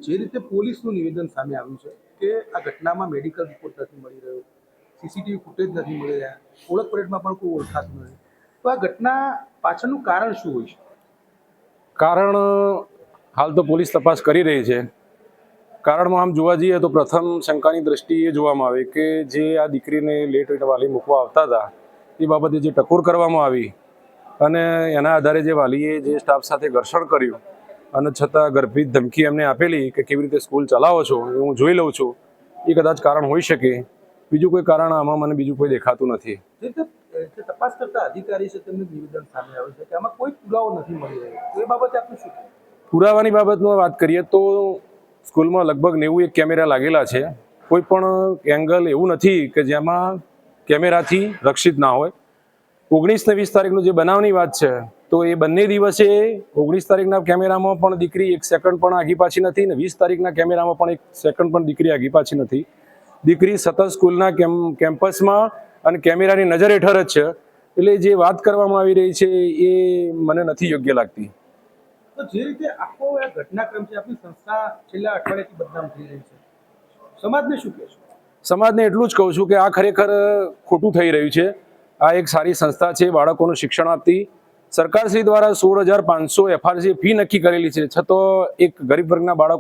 જે રીતે પોલીસનું નિવેદન સામે આવ્યું છે કે આ ઘટનામાં મેડિકલ રિપોર્ટ નથી મળી રહ્યો, સીસીટીવી ફૂટેજ નથી મળી રહ્યા, ઓળખ પરેડમાં પણ કોઈ ઓળખાતું નથી, તો આ ઘટના પાછળનું કારણ શું હોય છે? કારણ હાલ તો પોલીસ તપાસ કરી રહી છે. કારણમાં આમ જોવા જઈએ તો પ્રથમ શંકાની દ્રષ્ટિએ એ જોવામાં આવે કે જે આ દીકરીને લેટ વાલી મૂકવા આવતા હતા એ બાબતે જે ટકોર કરવામાં આવી અને એના આધારે જે વાલીએ જે સ્ટાફ સાથે ઘર્ષણ કર્યું અને છતાં ગર્ભિત ધમકી એમને આપેલી કે કેવી રીતે સ્કૂલ ચલાવો છો એ હું જોઈ લઉં છું, એ કદાચ કારણ હોઈ શકે. બીજું કોઈ કારણ આમાં મને બીજું કોઈ દેખાતું નથી. જે તપાસ કરતા અધિકારી છે તેમનું નિવેદન સામે આવ્યું છે કે આમાં કોઈ પુરાવો નથી મળી રહ્યો, તો એ બાબતે આપનું શું કહેવું? પુરાવાની બાબતમાં વાત કરીએ તો સ્કૂલમાં લગભગ 91 કેમેરા લાગેલા છે. કોઈ પણ એંગલ એવું નથી કે જેમાં કેમેરાથી રક્ષિત ના હોય. 19 ને 20 તારીખનું જે બનાવની વાત છે તો એ બંને દિવસે 19 તારીખના કેમેરામાં પણ દીકરી 1 સેકન્ડ પણ આગી પાછી નથી ને 20 તારીખના કેમેરામાં પણ 1 સેકન્ડ પણ દીકરી આગી પાછી નથી. દીકરી સતત સ્કૂલના કેમ્પસમાં અને કેમેરાની નજર હેઠળ જ છે. એટલે જે વાત કરવામાં આવી રહી છે એ મને નથી યોગ્ય લાગતી. તો જે રીતે આખો આ ઘટનાક્રમ છે, આપણી સંસ્થા છેલ્લા અઠવાડિયાથી બદનામ થઈ રહી છે, સમાજને શું કહેશો? સમાજને એટલું જ કહું છું કે આ ખરેખર ખોટું થઈ રહ્યું છે. આ એક સારી સંસ્થા છે, બાળકોનું શિક્ષણ આપતી. સરકારશ્રી દ્વારા 16,500 FRC ફી નક્કી કરેલી છે, છતાં એક ગરીબ વર્ગના બાળકો